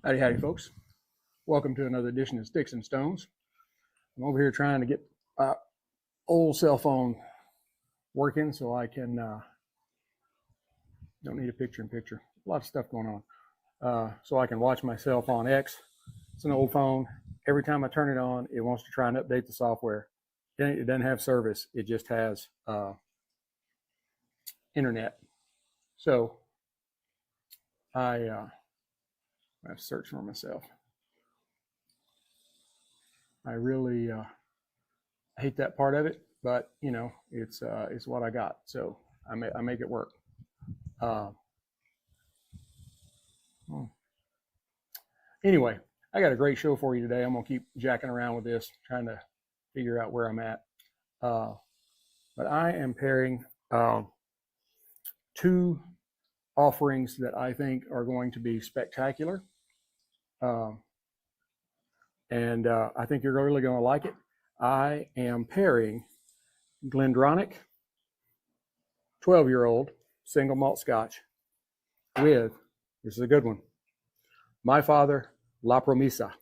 Howdy, howdy, folks. Welcome to another edition of Sticks-n-Stonez. I'm over here trying to get my old cell phone working so I can, don't need a picture-in-picture. A lot of stuff going on. So I can watch myself on X. It's an old phone. Every time I turn it on, it wants to try and update the software. It doesn't have service. It just has internet. So I have to search for myself. I really hate that part of it, but you know, it's what I got. So I make it work. Anyway, I got a great show for you today. I'm gonna keep jacking around with this, trying to figure out where I'm at. But I am pairing two offerings that I think are going to be spectacular. And I think you're really going to like it. I am pairing GlenDronach 12-year-old single malt Scotch with, this is a good one, My Father La Promesa.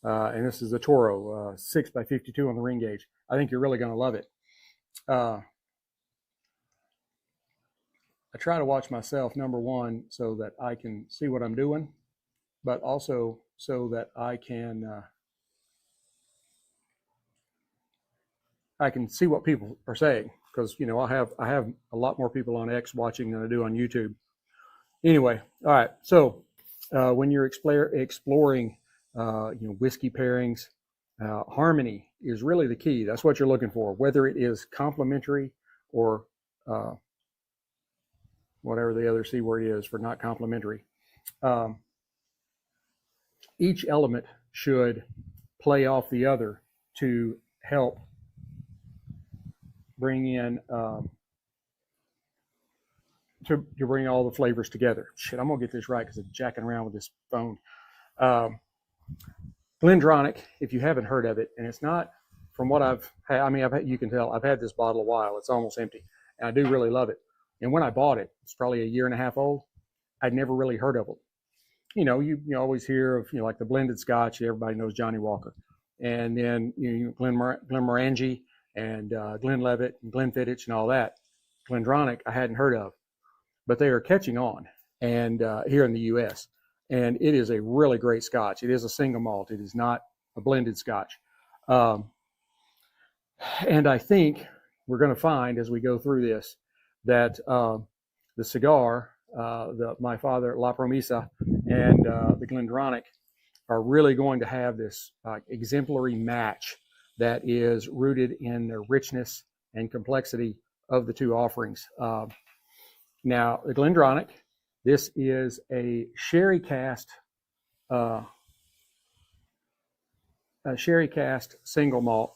And this is a Toro, 6x52 on the ring gauge. I think you're really going to love it. I try to watch myself, number one, so that I can see what I'm doing, but also so that I can see what people are saying, because you know I have a lot more people on X watching than I do on YouTube. Anyway, all right. So when you're exploring whiskey pairings, harmony is really the key. That's what you're looking for, whether it is complementary or whatever the other C word is for not complementary. Each element should play off the other to help bring in to bring all the flavors together. Shit, I'm gonna get this right because I'm jacking around with this phone. GlenDronach, if you haven't heard of it, and it's not from what I've had. I mean, you can tell I've had this bottle a while. It's almost empty, and I do really love it. And when I bought it, it's probably a year and a half old. I'd never really heard of them. You know, you always hear of like the blended Scotch. Everybody knows Johnny Walker, and then Glenmorangie and Glenlivet and Glenfiddich and all that. GlenDronach I hadn't heard of, but they are catching on, and here in the U.S. And it is a really great Scotch. It is a single malt. It is not a blended Scotch, and I think we're going to find as we go through this that the cigar, the My Father La Promesa, and the GlenDronach are really going to have this exemplary match that is rooted in the richness and complexity of the two offerings. Now, the GlenDronach, this is a sherry cast single malt,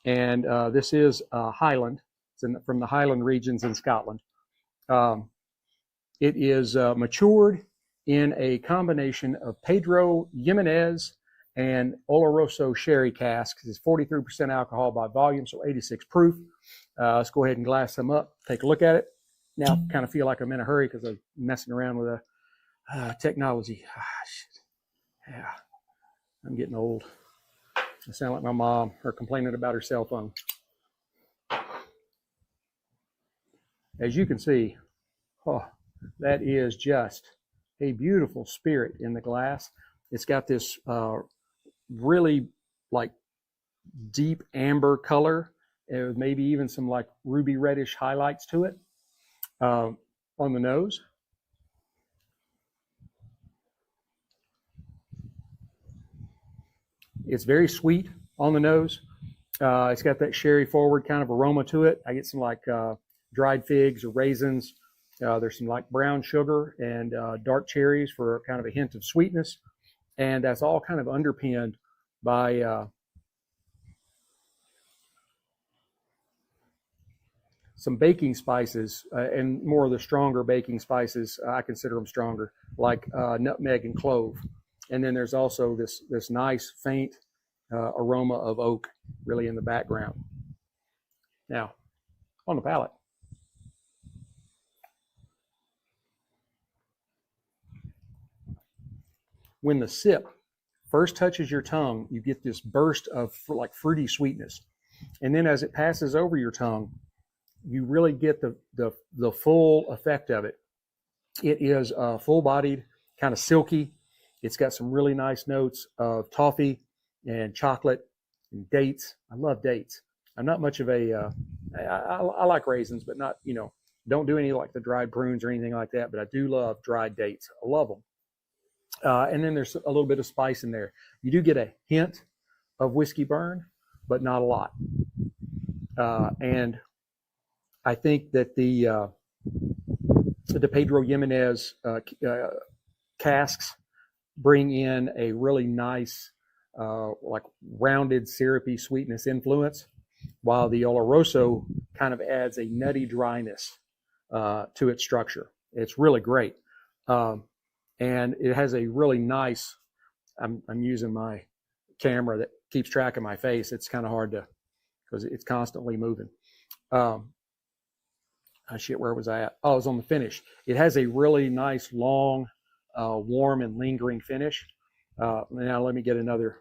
and this is Highland. It's from the Highland regions in Scotland. It is matured in a combination of Pedro Ximénez and Oloroso sherry casks. It's 43% alcohol by volume, so 86 proof. Let's go ahead and glass them up, take a look at it. Now, kind of feel like I'm in a hurry because I'm messing around with technology. Shit. Yeah, I'm getting old. I sound like my mom, her complaining about her cell phone. As you can see, that is just a beautiful spirit in the glass. It's got this really like deep amber color, with maybe even some like ruby reddish highlights to it on the nose. It's very sweet on the nose. It's got that sherry forward kind of aroma to it. I get some like dried figs or raisins. There's some like brown sugar and dark cherries for kind of a hint of sweetness. And that's all kind of underpinned by some baking spices and more of the stronger baking spices. I consider them stronger, like nutmeg and clove. And then there's also this nice faint aroma of oak really in the background. Now, on the palate. when the sip first touches your tongue, you get this burst of like fruity sweetness. And then as it passes over your tongue, you really get the full effect of it. It is full-bodied, kind of silky. It's got some really nice notes of toffee and chocolate and dates. I love dates. I'm not much of a, I like raisins, but not, don't do any like the dried prunes or anything like that, but I do love dried dates. I love them. And then there's a little bit of spice in there. You do get a hint of whiskey burn, but not a lot. And I think that the Pedro Ximénez casks bring in a really nice, like rounded syrupy sweetness influence, while the Oloroso kind of adds a nutty dryness to its structure. It's really great. And it has a really nice, I'm using my camera that keeps track of my face. It's kind of hard to, because it's constantly moving. Where was I at? Oh, I was on the finish. It has a really nice, long, warm and lingering finish. Now let me get another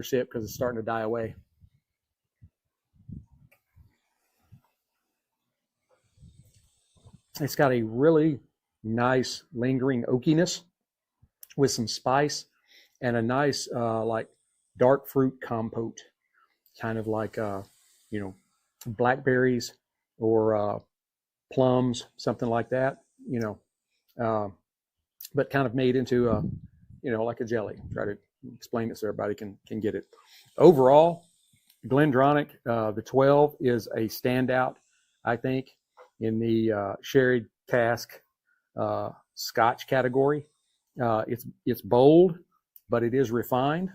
sip because it's starting to die away. It's got a really nice, lingering oakiness with some spice and a nice, like dark fruit compote, kind of like, blackberries or plums, something like that, but kind of made into like a jelly. Try to explain it so everybody can get it. Overall, GlenDronach, the 12 is a standout, I think, in the sherried cask Scotch category. It's bold, but it is refined.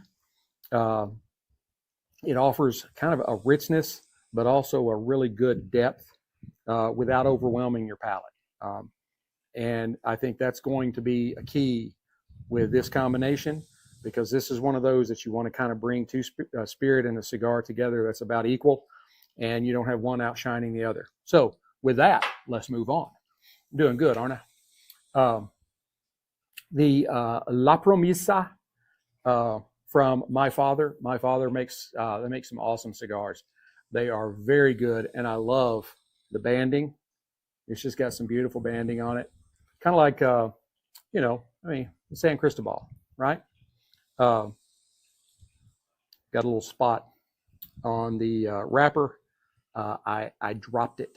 It offers kind of a richness, but also a really good depth without overwhelming your palate. And I think that's going to be a key with this combination, because this is one of those that you want to kind of bring two spirit and a cigar together that's about equal, and you don't have one outshining the other. So with that, let's move on. I'm doing good, aren't I? The La Promesa from My Father. My Father makes they make some awesome cigars. They are very good, and I love the banding. It's just got some beautiful banding on it, kind of like San Cristobal, right? Got a little spot on the wrapper. I dropped it.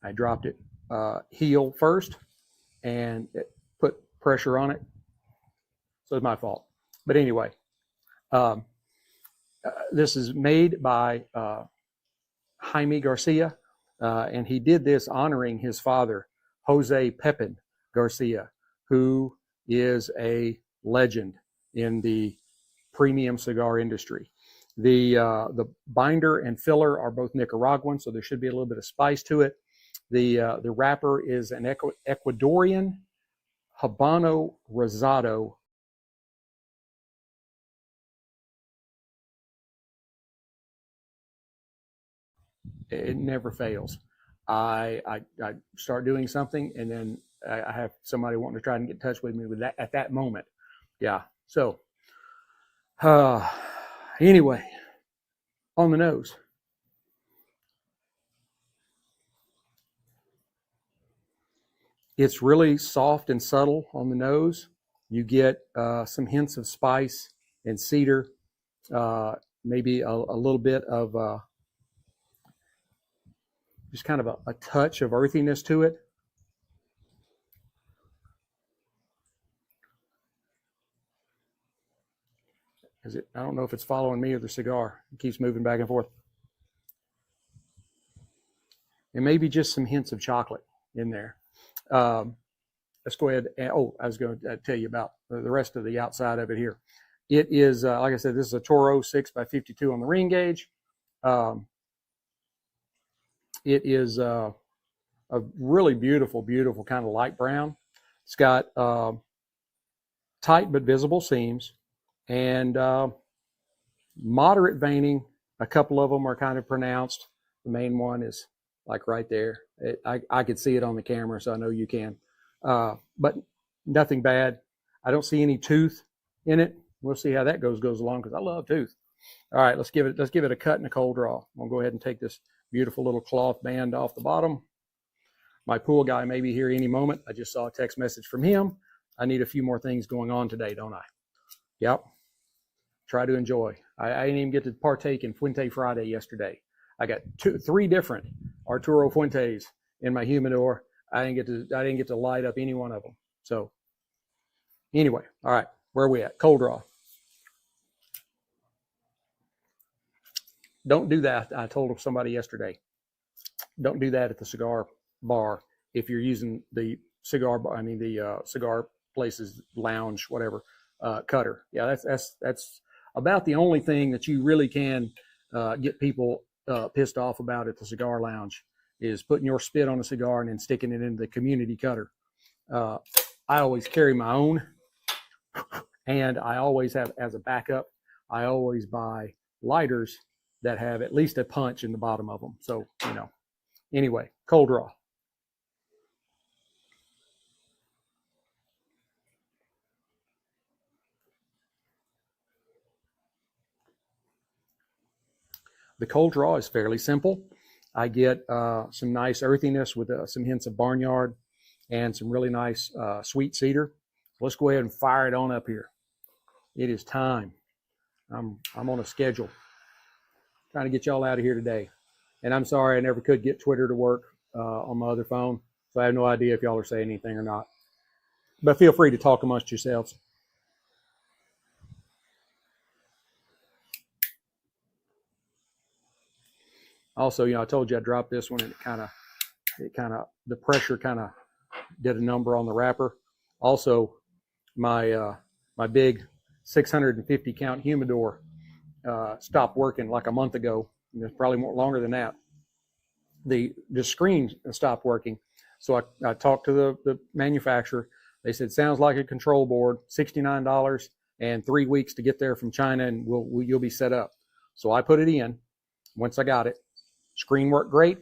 I dropped it heel first, and it put pressure on it. So it's my fault. But anyway, this is made by Jaime Garcia, and he did this honoring his father, Jose Pepin Garcia, who is a legend in the premium cigar industry. The binder and filler are both Nicaraguan, so there should be a little bit of spice to it. The wrapper is an Ecuadorian Habano Rosado. It never fails. I start doing something, and then I have somebody wanting to try and get in touch with me with that at that moment. Yeah. So anyway, on the nose. It's really soft and subtle on the nose. You get some hints of spice and cedar, maybe a little bit of just kind of a touch of earthiness to it. I don't know if it's following me or the cigar. It keeps moving back and forth. And maybe just some hints of chocolate in there. Let's go ahead and, I was going to tell you about the rest of the outside of it here. It is, like I said, this is a Toro 6x52 on the ring gauge. It is a really beautiful, beautiful kind of light brown. It's got tight but visible seams and moderate veining. A couple of them are kind of pronounced. The main one is like right there. I could see it on the camera, so I know you can. But nothing bad. I don't see any tooth in it. We'll see how that goes along, because I love tooth. All right, let's give it a cut and a cold draw. I'll go ahead and take this beautiful little cloth band off the bottom. My pool guy may be here any moment. I just saw a text message from him. I need a few more things going on today, don't I? Yep. Try to enjoy. I didn't even get to partake in Fuente Friday yesterday. I got three different Arturo Fuentes in my humidor. I didn't get to light up any one of them. So anyway, all right, where are we at? Cold draw. Don't do that. I told somebody yesterday, don't do that at the cigar bar if you're using the cigar bar, cigar place's lounge, whatever, cutter. Yeah, that's about the only thing that you really can get people pissed off about at the cigar lounge, is putting your spit on a cigar and then sticking it into the community cutter. I always carry my own, and I always have, as a backup, I always buy lighters that have at least a punch in the bottom of them. So, anyway, cold draw. The cold draw is fairly simple. I get some nice earthiness with some hints of barnyard and some really nice sweet cedar. Let's go ahead and fire it on up here. It is time. I'm on a schedule, trying to get y'all out of here today. And I'm sorry I never could get Twitter to work on my other phone, so I have no idea if y'all are saying anything or not. But feel free to talk amongst yourselves. Also, I told you I dropped this one, and the pressure kind of did a number on the wrapper. Also, my big 650 count humidor stopped working like a month ago. It's probably longer than that. The screen stopped working, so I talked to the manufacturer. They said, sounds like a control board, $69 and 3 weeks to get there from China, and you'll be set up. So I put it in. Once I got it, screen worked great,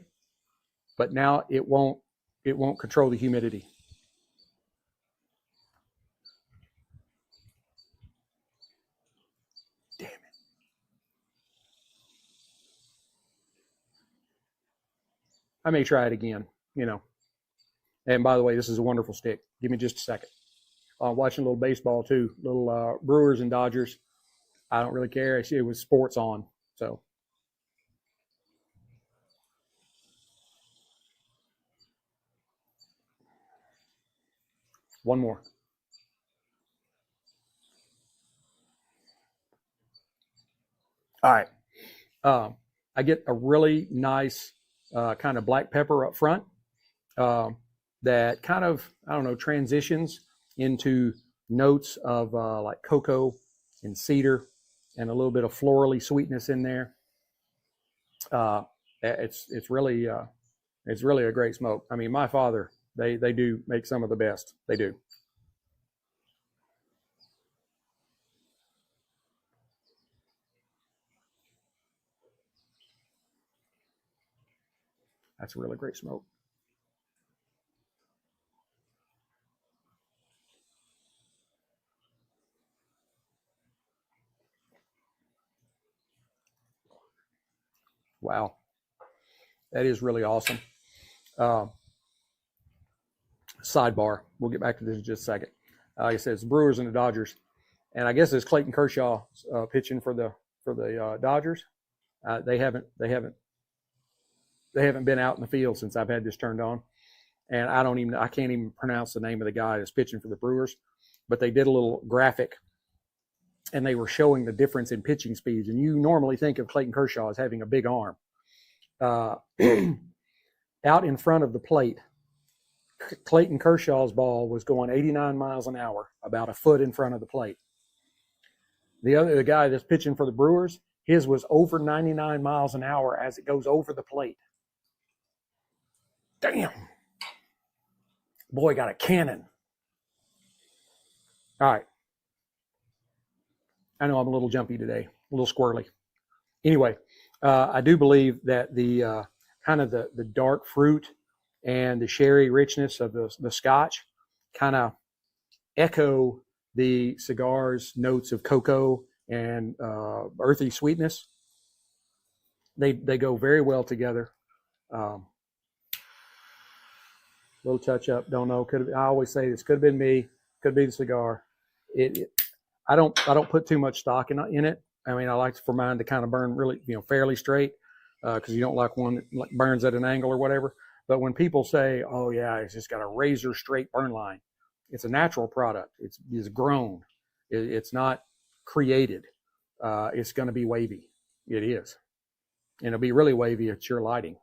but now it won't control the humidity. Damn it. I may try it again, And by the way, this is a wonderful stick. Give me just a second. Watching a little baseball too, little Brewers and Dodgers. I don't really care. It was sports on, so. One more. All right. I get a really nice kind of black pepper up front that kind of, transitions into notes of like cocoa and cedar and a little bit of florally sweetness in there. It's really a great smoke. I mean, My Father, they do make some of the best. They do. That's a really great smoke. Wow. That is really awesome. Sidebar. We'll get back to this in just a second. Like I said, it's the Brewers and the Dodgers. And I guess it's Clayton Kershaw pitching for the Dodgers. They haven't been out in the field since I've had this turned on. And I can't even pronounce the name of the guy that's pitching for the Brewers, but they did a little graphic and they were showing the difference in pitching speeds. And you normally think of Clayton Kershaw as having a big arm. Out in front of the plate, Clayton Kershaw's ball was going 89 miles an hour, about a foot in front of the plate. The guy that's pitching for the Brewers, his was over 99 miles an hour as it goes over the plate. Damn. Boy got a cannon. All right. I know I'm a little jumpy today, a little squirrely. Anyway, I do believe that the kind of the dark fruit and the sherry richness of the Scotch kind of echo the cigar's notes of cocoa and earthy sweetness. They go very well together. Little touch up, don't know. I always say this could have been me, could be the cigar. I don't put too much stock in it. I mean, I like for mine to kind of burn really, fairly straight, because you don't like one that burns at an angle or whatever. But when people say, "Oh yeah, it's just got a razor straight burn line," it's a natural product. It's grown. It's not created. It's going to be wavy. It is, and it'll be really wavy at your lighting.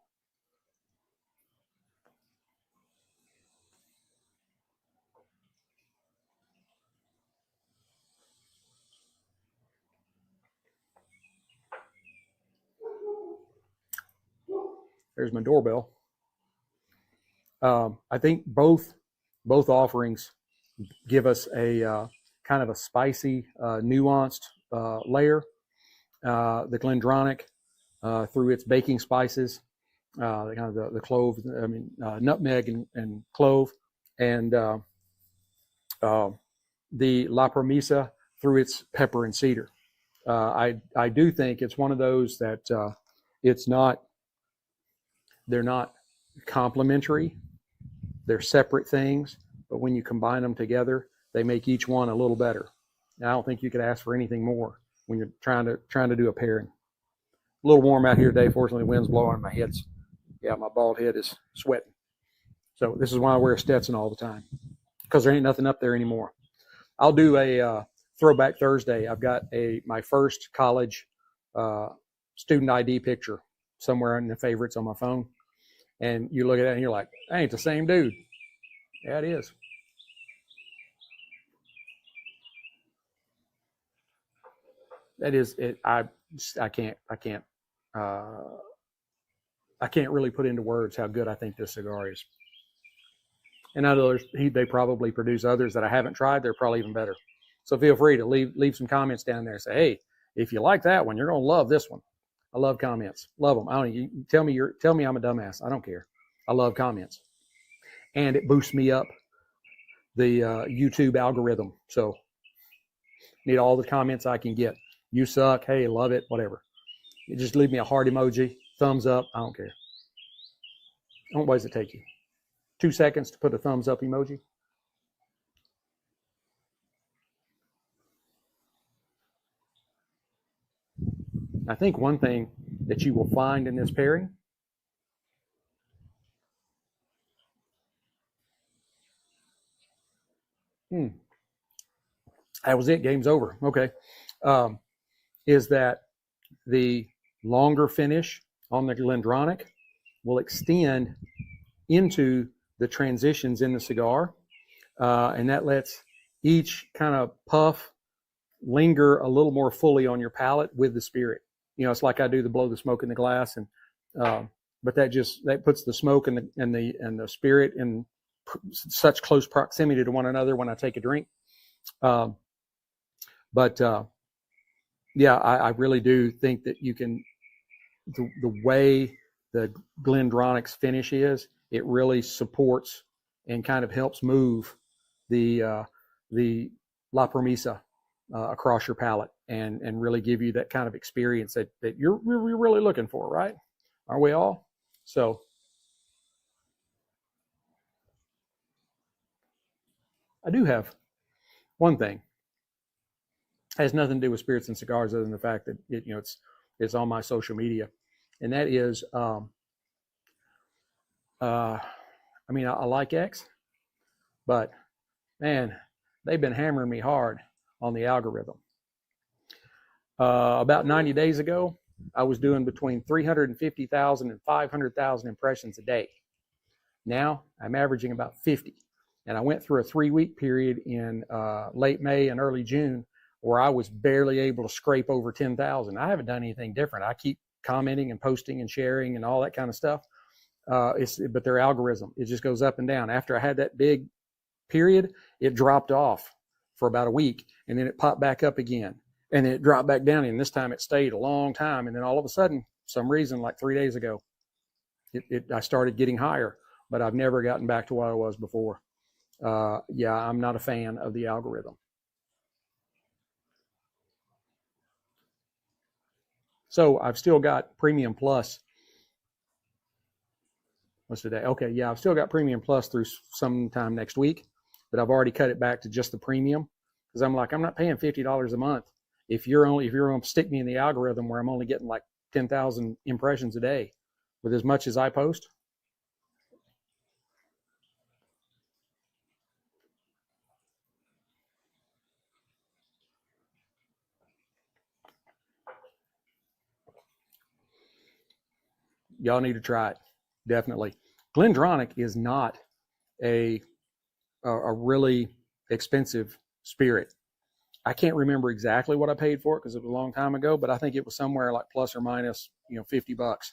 There's my doorbell. I think both offerings give us a kind of a spicy, nuanced layer. The GlenDronach, through its baking spices, kind of the clove, nutmeg and clove, and the La Promesa through its pepper and cedar. I do think it's one of those that they're not complementary. They're separate things, but when you combine them together, they make each one a little better. And I don't think you could ask for anything more when you're trying to do a pairing. A little warm out here today. Fortunately, the wind's blowing. My bald head is sweating. So this is why I wear a Stetson all the time, because there ain't nothing up there anymore. I'll do a throwback Thursday. I've got my first college student ID picture somewhere in the favorites on my phone. And you look at that and you're like, that ain't the same dude. Yeah, it is. That is it. I can't really put into words how good I think this cigar is. And others, they probably produce others that I haven't tried. They're probably even better. So feel free to leave some comments down there. Say, hey, if you like that one, you're gonna love this one. I love comments. Love them. You tell me I'm a dumbass. I don't care. I love comments, and it boosts me up the YouTube algorithm. So need all the comments I can get. You suck. Hey, love it. Whatever. You just leave me a heart emoji, thumbs up. I don't care. How long does it take you? 2 seconds to put a thumbs up emoji. I think one thing that you will find in this pairing that was it. Game's over. Okay. Is that the longer finish on the GlenDronach will extend into the transitions in the cigar, and that lets each kind of puff linger a little more fully on your palate with the spirit. It's like I do the blow the smoke in the glass, and but that puts the smoke and the spirit in such close proximity to one another when I take a drink. I really do think that you can, the way the GlenDronach's finish is, it really supports and kind of helps move the La Promesa across your palate and really give you that kind of experience that you're really looking for, right? Aren't we all? So I do have one thing. It has nothing to do with spirits and cigars other than the fact that it's on my social media, and that is I like X, but man, they've been hammering me hard on the algorithm. About 90 days ago, I was doing between 350,000 and 500,000 impressions a day. Now I'm averaging about 50. And I went through a 3-week period in late May and early June where I was barely able to scrape over 10,000. I haven't done anything different. I keep commenting and posting and sharing and all that kind of stuff. But their algorithm, it just goes up and down. After I had that big period, it dropped off for about a week, and then it popped back up again, and it dropped back down, and this time it stayed a long time, and then all of a sudden, for some reason, like 3 days ago, I started getting higher, but I've never gotten back to what I was before. I'm not a fan of the algorithm. So I've still got Premium Plus. What's today? Okay, yeah, I've still got Premium Plus through sometime next week, but I've already cut it back to just the Premium because I'm like, I'm not paying $50 a month if you're going to stick me in the algorithm where I'm only getting like 10,000 impressions a day with as much as I post. Y'all need to try it, definitely. GlenDronach is not a really expensive spirit. I can't remember exactly what I paid for it because it was a long time ago, but I think it was somewhere like plus or minus, $50.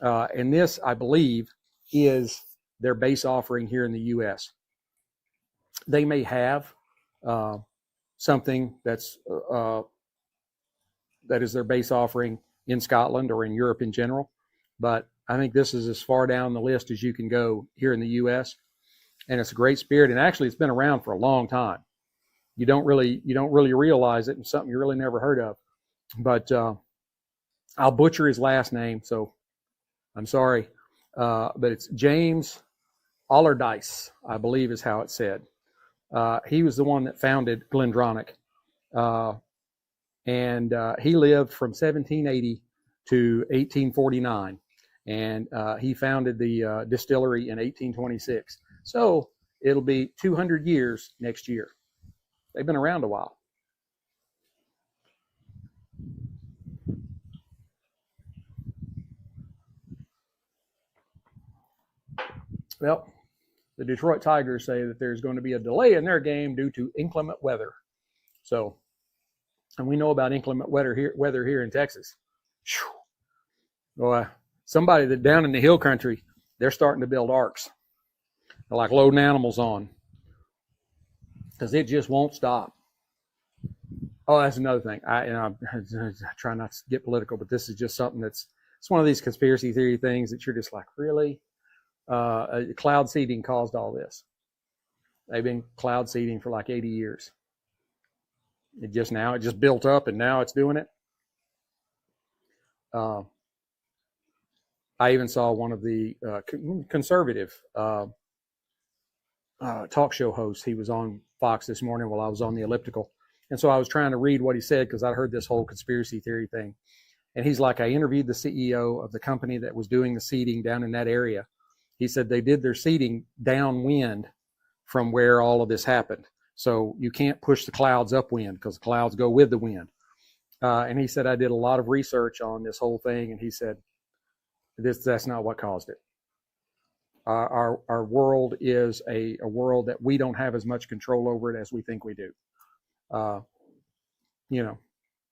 And this, I believe, is their base offering here in the U.S. They may have something that is their base offering in Scotland or in Europe in general, but I think this is as far down the list as you can go here in the U.S. And it's a great spirit, and actually, it's been around for a long time. You don't really realize it, and something you really never heard of. But I'll butcher his last name, so I'm sorry. But it's James Allardyce, I believe is how it's said. He was the one that founded GlenDronach, and he lived from 1780 to 1849, and he founded the distillery in 1826. So it'll be 200 years next year. They've been around a while. Well, the Detroit Tigers say that there's going to be a delay in their game due to inclement weather. So, and we know about inclement weather here in Texas. Well, somebody that down in the hill country, they're starting to build arks. They're like loading animals on because it just won't stop. Oh, that's another thing. I try not to get political, but this is just something it's one of these conspiracy theory things that you're just like, really? Cloud seeding caused all this. They've been cloud seeding for like 80 years. It just built up and now it's doing it. I even saw one of the conservative talk show hosts. He was on Fox this morning while I was on the elliptical. And so I was trying to read what he said because I heard this whole conspiracy theory thing. And he's like, I interviewed the CEO of the company that was doing the seeding down in that area. He said they did their seeding downwind from where all of this happened. So you can't push the clouds upwind because the clouds go with the wind. And he said, I did a lot of research on this whole thing. And he said, that's not what caused it. Our world is a world that we don't have as much control over it as we think we do.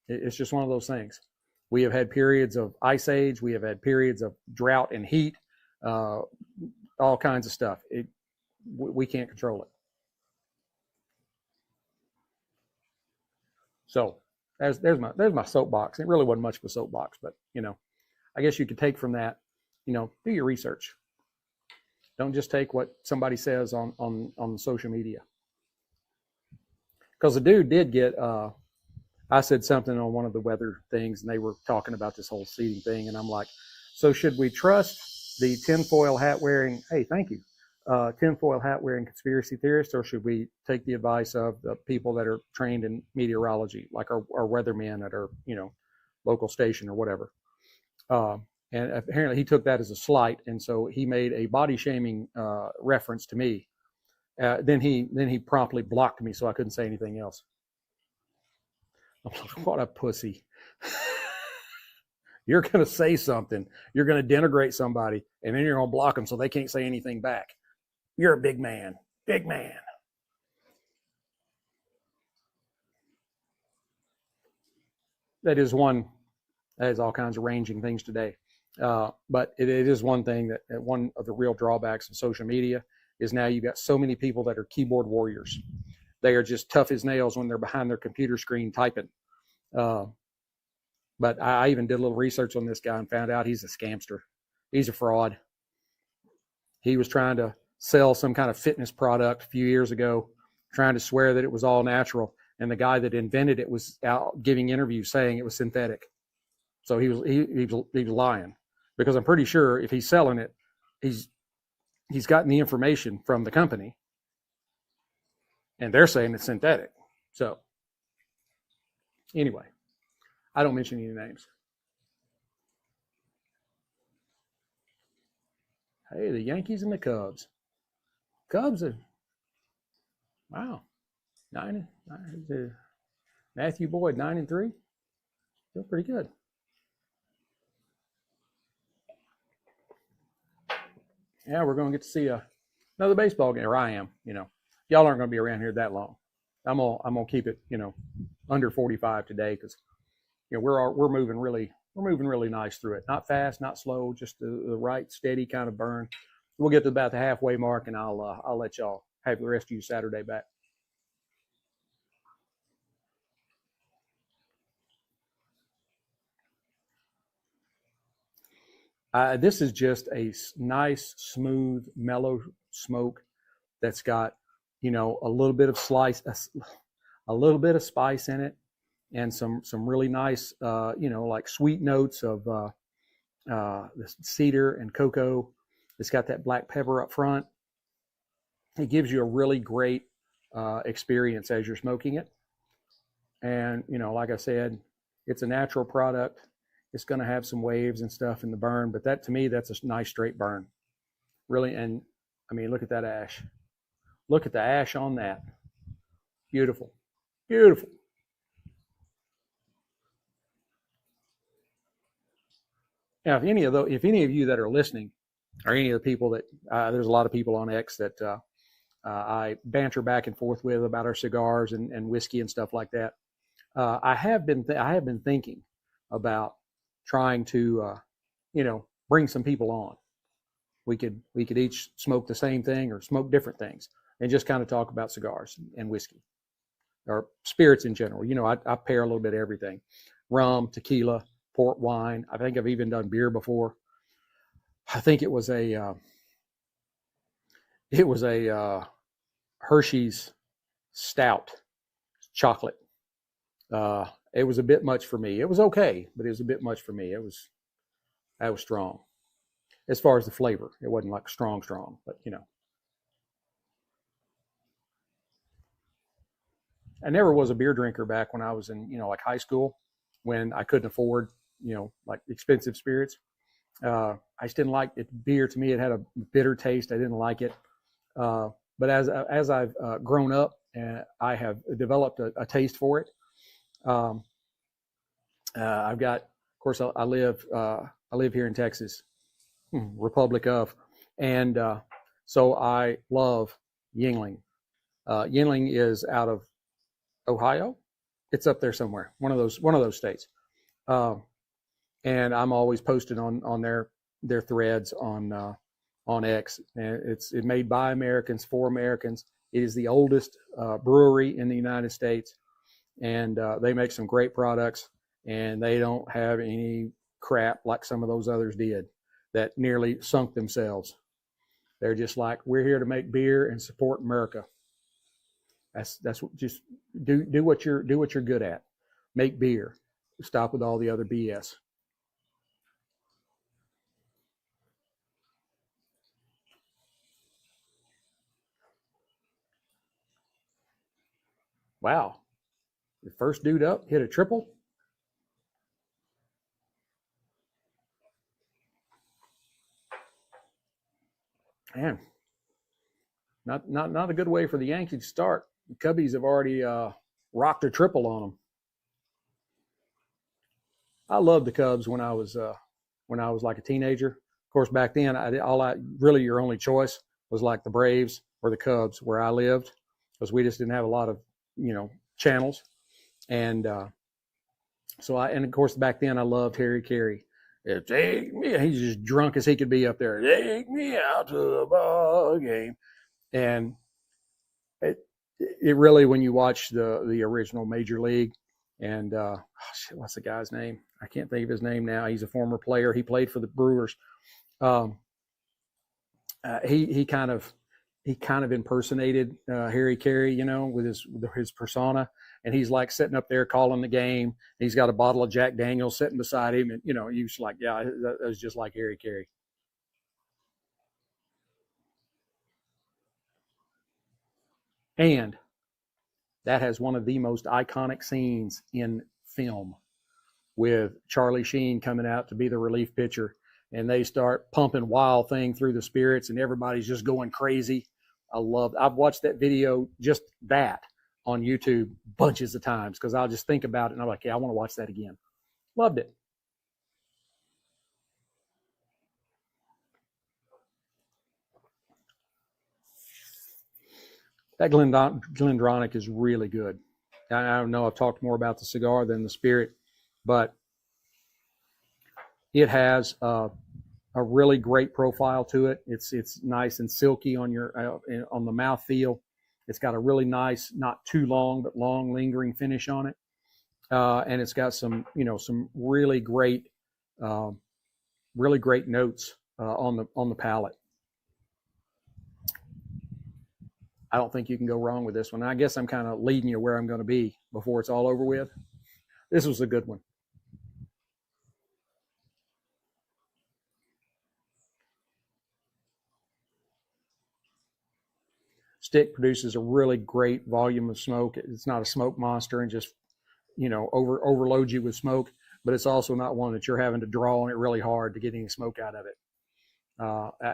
It's just one of those things. We have had periods of ice age. We have had periods of drought and heat, all kinds of stuff. We can't control it. So there's my soapbox. It really wasn't much of a soapbox, but I guess you could take from that, do your research. Don't just take what somebody says on social media. Because the dude did get, I said something on one of the weather things, and they were talking about this whole seeding thing, and I'm like, so should we trust the tinfoil hat wearing, hey, thank you, tinfoil hat wearing conspiracy theorists, or should we take the advice of the people that are trained in meteorology, like our weathermen at our, local station or whatever? And apparently he took that as a slight, and so he made a body shaming reference to me. Then he promptly blocked me, so I couldn't say anything else. I'm like, what a pussy. You're going to say something. You're going to denigrate somebody, and then you're going to block them so they can't say anything back. You're a big man. Big man. That is all kinds of ranging things today. But it is one thing that one of the real drawbacks of social media is now you've got so many people that are keyboard warriors. They are just tough as nails when they're behind their computer screen typing. But I even did a little research on this guy and found out he's a scamster. He's a fraud. He was trying to sell some kind of fitness product a few years ago, trying to swear that it was all natural. And the guy that invented it was out giving interviews saying it was synthetic. So he was lying, because I'm pretty sure if he's selling it, he's gotten the information from the company, and they're saying it's synthetic. So anyway, I don't mention any names. Hey, the Yankees and the Cubs. Cubs are, wow, 9. Matthew Boyd 9-3. Still pretty good. Yeah, we're going to get to see another baseball game. Or I am. Y'all aren't going to be around here that long. I'm gonna keep it, under 45 today, because we're moving really nice through it. Not fast, not slow, just the right steady kind of burn. We'll get to about the halfway mark, and I'll let y'all have the rest of you Saturday back. This is just a nice, smooth, mellow smoke that's got, a little bit of a little bit of spice in it, and some really nice, like sweet notes of the cedar and cocoa. It's got that black pepper up front. It gives you a really great experience as you're smoking it. And, like I said, it's a natural product. It's going to have some waves and stuff in the burn, but that, to me, that's a nice straight burn. Really, and I mean, look at that ash. Look at the ash on that. Beautiful. Beautiful. Now, if any of you that are listening, or any of the people that there's a lot of people on X that I banter back and forth with about our cigars and whiskey and stuff like that. I have been thinking about trying to bring some people on. We could each smoke the same thing or smoke different things, and just kind of talk about cigars and whiskey or spirits in general. I pair a little bit of everything: rum, tequila, port wine. I think I've even done beer before. I think it was a Hershey's stout chocolate. It was a bit much for me. It was okay, but it was a bit much for me. That was strong. As far as the flavor, it wasn't like strong, but I never was a beer drinker back when I was in, like high school, when I couldn't afford, like expensive spirits. I just didn't like it. Beer, to me, it had a bitter taste. I didn't like it. But as I've grown up, I have developed a taste for it. I've got, of course, I live here in Texas, Republic of, and so I love Yuengling. Yuengling is out of Ohio. It's up there somewhere, one of those states. And I'm always posted on their threads on X. And it's made by Americans for Americans. It is the oldest brewery in the United States, and they make some great products. And they don't have any crap like some of those others did that nearly sunk themselves. They're just like, we're here to make beer and support America. That's what, just do what you're good at. Make beer. Stop with all the other BS. Wow. The first dude up hit a triple. Man, not a good way for the Yankees to start. The Cubbies have already rocked a triple on them. I loved the Cubs when I was like a teenager. Of course, back then, really your only choice was like the Braves or the Cubs where I lived, because we just didn't have a lot of channels, and and of course back then I loved Harry Carey. Take me, he's just drunk as he could be up there. Take me out to the ball game, and it really, when you watch the original Major League, and what's the guy's name? I can't think of his name now. He's a former player. He played for the Brewers. He kind of he kind of impersonated Harry Carey, you know, with his persona, and he's like sitting up there calling the game. He's got a bottle of Jack Daniels sitting beside him, and you know, he was like, yeah, that was just like Harry Carey. And that has one of the most iconic scenes in film, with Charlie Sheen coming out to be the relief pitcher, and they start pumping Wild Thing through the spirits, and everybody's just going crazy. I've watched that video, just that, on YouTube bunches of times, because I'll just think about it and I'm like, yeah, I want to watch that again. Loved it. That GlenDronach is really good. I don't know, I've talked more about the cigar than the spirit, but it has a really great profile to it. It's nice and silky on on the mouth feel. It's got a really nice, not too long, but long lingering finish on it, and it's got some some really great notes on the palate. I don't think you can go wrong with this one. I guess I'm kind of leading you where I'm going to be before it's all over with. This was a good one. Stick produces a really great volume of smoke. It's not a smoke monster and just overload you with smoke, but it's also not one that you're having to draw on it really hard to get any smoke out of it.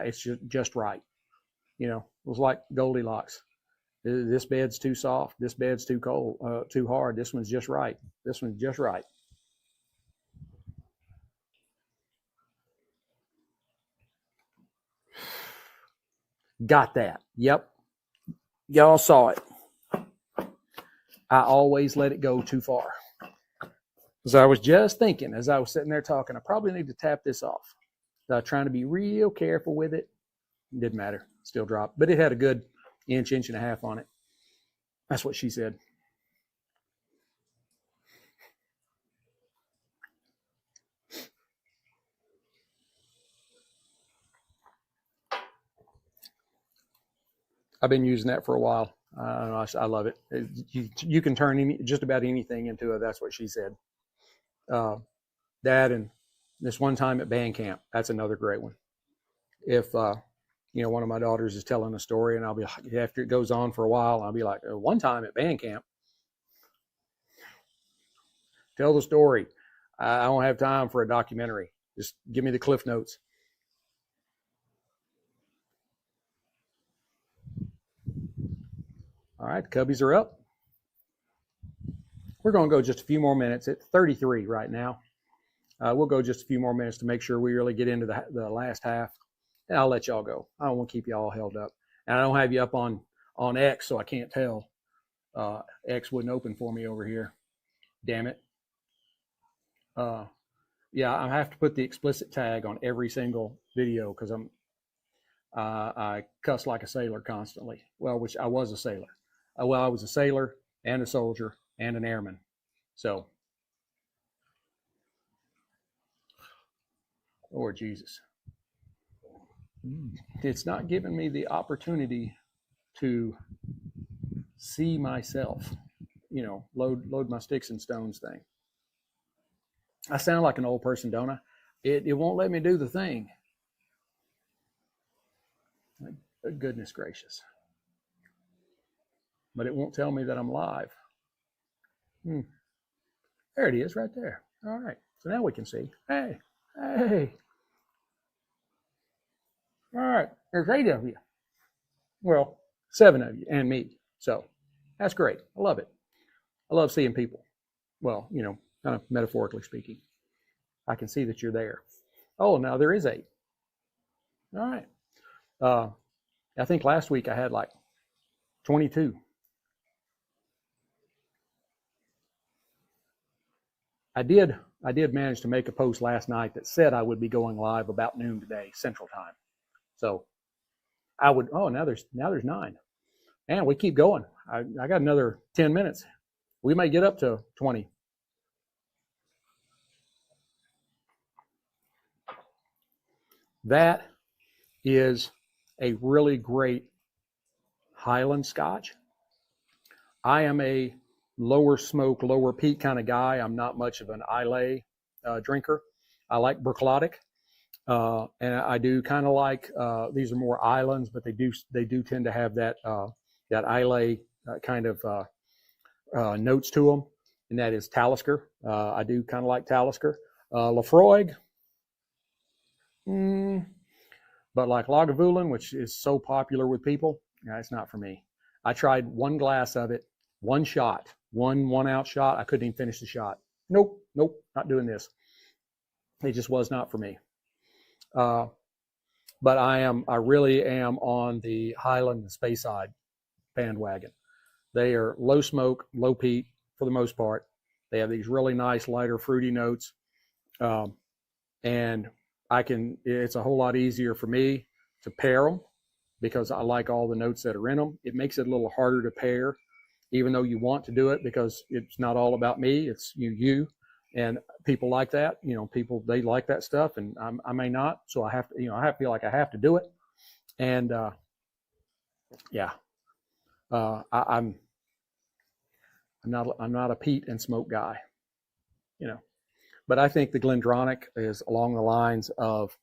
It's just right. It was like Goldilocks. This bed's too soft. This bed's too cold, too hard. This one's just right. This one's just right. Got that. Yep. Y'all saw it. I always let it go too far. Because I was just thinking, as I was sitting there talking, I probably need to tap this off. Trying to be real careful with it. Didn't matter. Still dropped. But it had a good inch and a half on it. That's what she said. I've been using that for a while. I love it. You can turn just about anything into it. That's what she said. That and this one time at band camp. That's another great one. If one of my daughters is telling a story, and I'll be like, after it goes on for a while, I'll be like, one time at band camp. Tell the story. I don't have time for a documentary. Just give me the cliff notes. All right, the cubbies are up. We're going to go just a few more minutes. It's 33 right now. We'll go just a few more minutes to make sure we really get into the last half. And I'll let y'all go. I don't want to keep you all held up. And I don't have you up on X, so I can't tell. X wouldn't open for me over here. Damn it. Yeah, I have to put the explicit tag on every single video because I cuss like a sailor constantly. Well, which I was a sailor. I was a sailor and a soldier and an airman. So, Lord Jesus. It's not giving me the opportunity to see myself, load my Sticks-n-Stones thing. I sound like an old person, don't I? It won't let me do the thing. Goodness gracious. But it won't tell me that I'm live. There it is right there. All right. So now we can see. Hey. All right. There's 8 of you. Well, 7 of you and me. So that's great. I love it. I love seeing people. Well, kind of metaphorically speaking. I can see that you're there. Oh, now there is 8. All right. I think last week I had like 22. I did manage to make a post last night that said I would be going live about noon today, Central Time. So I would. Oh, now there's 9, and we keep going. I got another 10 minutes. We may get up to 20. That is a really great Highland Scotch. I am a lower smoke, lower peat kind of guy. I'm not much of an Islay drinker. I like Bruichladdich, and I do kind of like these are more islands, but they do tend to have that that Islay kind of notes to them, and that is Talisker. I do kind of like Talisker. Lafroig, but like Lagavulin, which is so popular with people, it's not for me. I tried one glass of it, one shot, one ounce shot. I couldn't even finish the shot. Nope, not doing this. It just was not for me. But I really am on the Highland and Speyside bandwagon. They are low smoke, low peat for the most part. They have these really nice, lighter, fruity notes. And it's a whole lot easier for me to pair them because I like all the notes that are in them. It makes it a little harder to pair, even though you want to do it because it's not all about me. It's you. And people like that, people, they like that stuff and I may not. So I have to, I feel like I have to do it. And, I'm not a peat and smoke guy, but I think the GlenDronach is along the lines of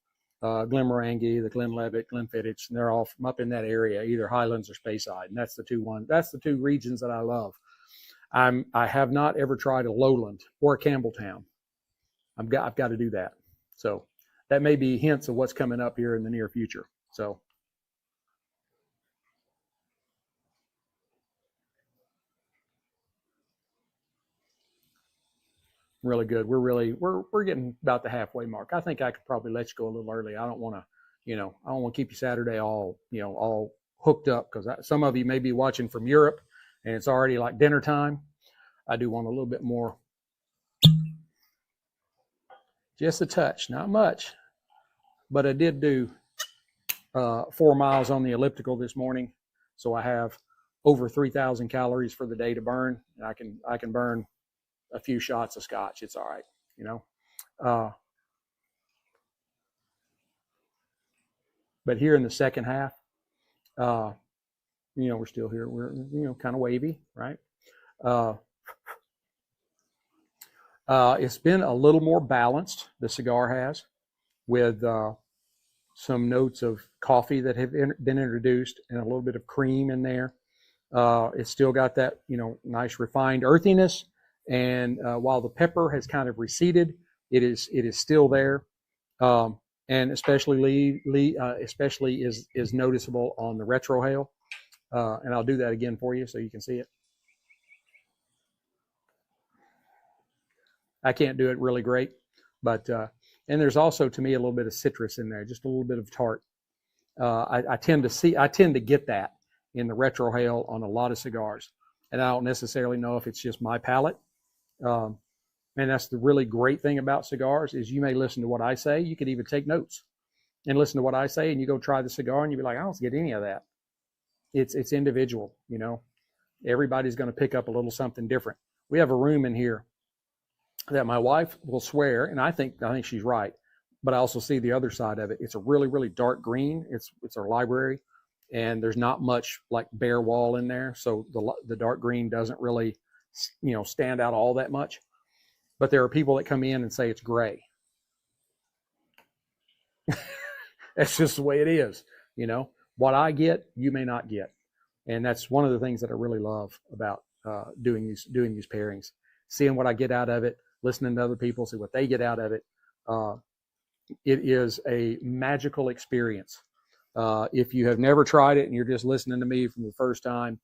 Glenmorangie, the Glenlivet, Glenfiddich, and they're all from up in that area, either Highlands or Speyside, and that's the two regions that I love. I have not ever tried a Lowland or a Campbelltown. I've got to do that. So that may be hints of what's coming up here in the near future. So. Really good. We're getting about the halfway mark. I think I could probably let you go a little early. I don't want to keep you Saturday all hooked up because some of you may be watching from Europe and it's already like dinner time. I do want a little bit more, just a touch, not much, but I did do 4 miles on the elliptical this morning. So I have over 3,000 calories for the day to burn. And I can burn a few shots of scotch. It's all right, but here in the second half, we're still here. We're, kind of wavy, right? It's been a little more balanced, the cigar has, with some notes of coffee that have been introduced and a little bit of cream in there. It's still got that, nice refined earthiness. And while the pepper has kind of receded, it is still there, and especially is noticeable on the retrohale. And I'll do that again for you so you can see it. I can't do it really great, but and there's also to me a little bit of citrus in there, just a little bit of tart. I tend to get that in the retrohale on a lot of cigars, and I don't necessarily know if it's just my palate. And that's the really great thing about cigars is you may listen to what I say. You could even take notes and listen to what I say, and you go try the cigar, and you be like, I don't get any of that. It's individual, Everybody's going to pick up a little something different. We have a room in here that my wife will swear, and I think she's right, but I also see the other side of it. It's a really, really dark green. It's our library, and there's not much like bare wall in there, so the dark green doesn't really stand out all that much. But there are people that come in and say it's gray. That's just the way it is. What I get, you may not get, and that's one of the things that I really love about doing these pairings, seeing what I get out of it, listening to other people, see what they get out of it. It is a magical experience. If you have never tried it and you're just listening to me from the first time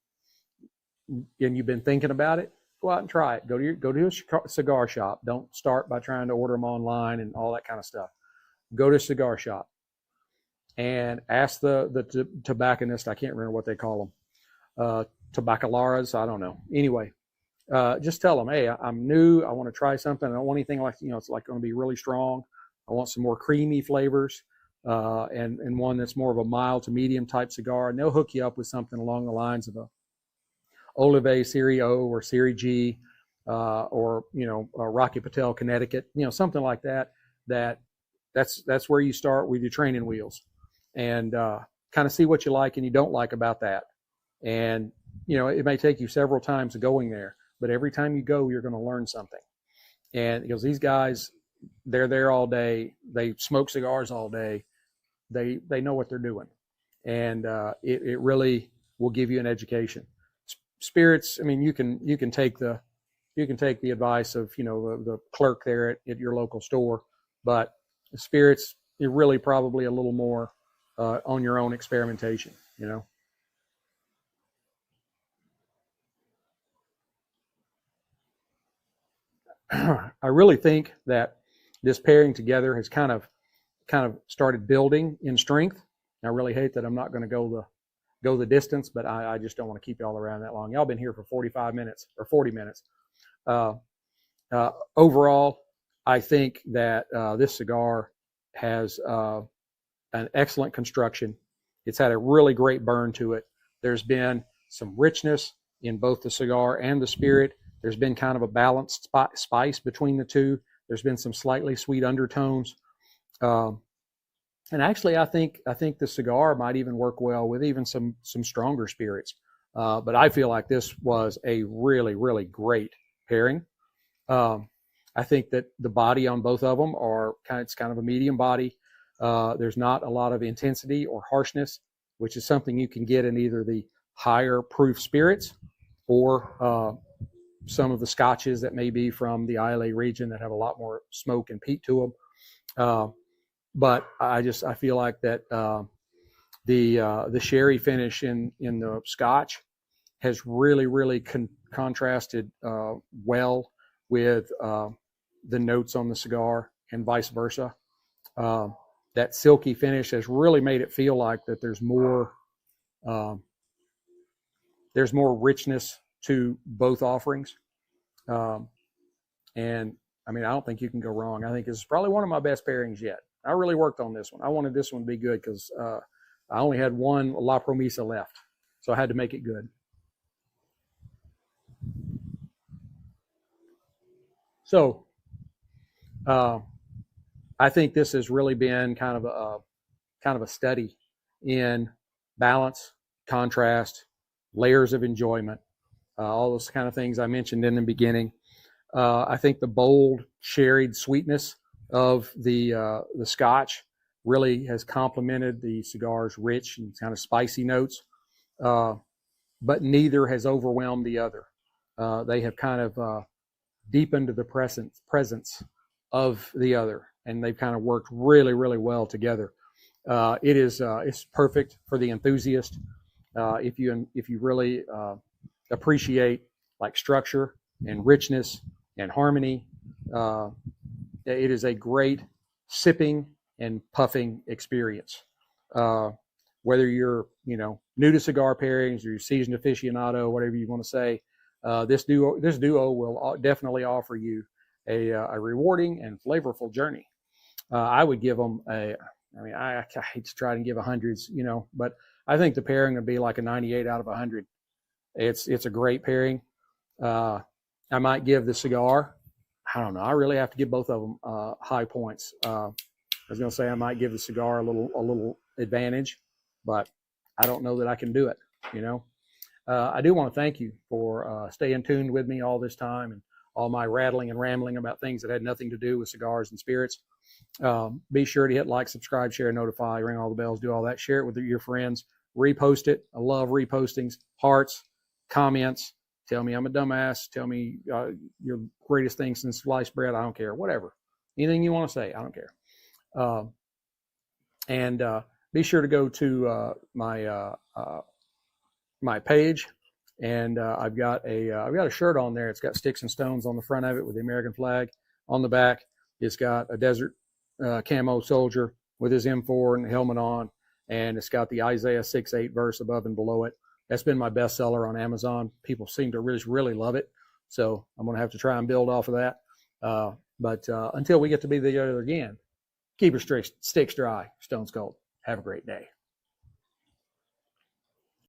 and you've been thinking about it, go out and try it. Go to a cigar shop. Don't start by trying to order them online and all that kind of stuff. Go to a cigar shop and ask the tobacconist. I can't remember what they call them. Tabacalaras. I don't know. Anyway, just tell them, hey, I'm new. I want to try something. I don't want anything like, it's like going to be really strong. I want some more creamy flavors, and one that's more of a mild to medium type cigar. And they'll hook you up with something along the lines of a Olive Series O or Series G, or Rocky Patel, Connecticut, something like that. That's where you start with your training wheels, and kind of see what you like and you don't like about that, And, you know, it may take you several times going there, but every time you go, you're going to learn something. And because these guys, they're there all day, they smoke cigars all day, they know what they're doing. And it really will give you an education. Spirits, I mean, you can take the advice of, you know, the clerk there at your local store, but spirits, you're really probably a little more on your own experimentation, you know. I really think that this pairing together has kind of started building in strength. I really hate that I'm not going to go the distance, but I just don't want to keep y'all around that long. Y'all been here for 45 minutes or 40 minutes. Overall, I think that this cigar has an excellent construction. It's had a really great burn to it. There's been some richness in both the cigar and the spirit. There's been kind of a balanced spice between the two. There's been some slightly sweet undertones. And actually, I think the cigar might even work well with even some stronger spirits. But I feel like this was a really, really great pairing. I think that the body on both of them it's kind of a medium body. There's not a lot of intensity or harshness, which is something you can get in either the higher proof spirits or some of the scotches that may be from the Islay region that have a lot more smoke and peat to them. But I feel like that the sherry finish in the Scotch has really, really contrasted well with the notes on the cigar and vice versa. That silky finish has really made it feel like that there's more richness to both offerings. And I mean, I don't think you can go wrong. I think this is probably one of my best pairings yet. I really worked on this one. I wanted this one to be good because I only had one La Promesa left, so I had to make it good. So I think this has really been kind of a study in balance, contrast, layers of enjoyment, all those kind of things I mentioned in the beginning. I think the bold sherried sweetness of the Scotch really has complemented the cigar's rich and kind of spicy notes, but neither has overwhelmed the other. They have kind of deepened the presence of the other, and they've kind of worked really, really well together. It's perfect for the enthusiast. If you really appreciate like structure and richness and harmony, it is a great sipping and puffing experience. Whether you're, you know, new to cigar pairings or you're seasoned aficionado, whatever you want to say, this duo will definitely offer you a rewarding and flavorful journey. I would give them I hate to try to give hundreds, you know, but I think the pairing would be like a 98 out of 100. It's a great pairing. I might give the cigar, I don't know, I really have to give both of them high points. I was going to say I might give the cigar a little advantage, but I don't know that I can do it, you know. I do want to thank you for staying tuned with me all this time and all my rattling and rambling about things that had nothing to do with cigars and spirits. Be sure to hit like, subscribe, share, notify, ring all the bells, do all that. Share it with your friends. Repost it. I love repostings. Hearts, comments. Tell me I'm a dumbass. Tell me your greatest thing since sliced bread. I don't care. Whatever. Anything you want to say, I don't care. And be sure to go to my page, and I've got a shirt on there. It's got Sticks-n-Stonez on the front of it with the American flag. On the back, it's got a desert camo soldier with his M4 and the helmet on, and it's got the Isaiah 6:8 verse above and below it. That's been my bestseller on Amazon. People seem to really love it, so I'm going to have to try and build off of that. But until we get to be together again, keep your sticks dry, stones cold. Have a great day.